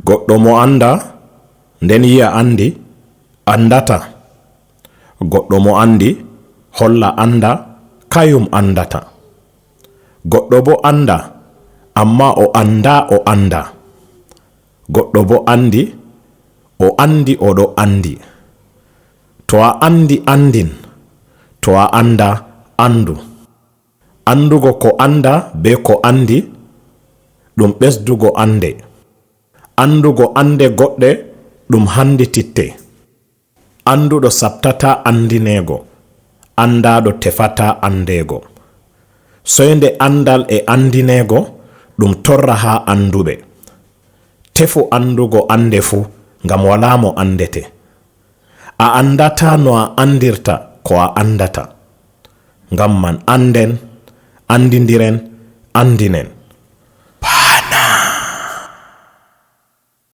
goɗɗo mo anda nden yi'a andi andata. Goɗɗo mo andi holla anda kayum andata. Goɗɗo bo anda amma o anda o anda. Goɗɗo bo andi o andi o ɗo andi. To a andi andin, to a anda andu. Andugo ko anda be ko andi ɗum ɓesdugo ande. Andugo ande goɗɗe ɗum handititte. Anduɗo sabtata andinego, andaɗo tefata andego. Soyde andal e andinego ɗum torra ha anduɓe. Tefu andugo ande fu ngam wala mo andete. A andata no a andirta ko a andata. Ngam man anden, andidiren, andinen.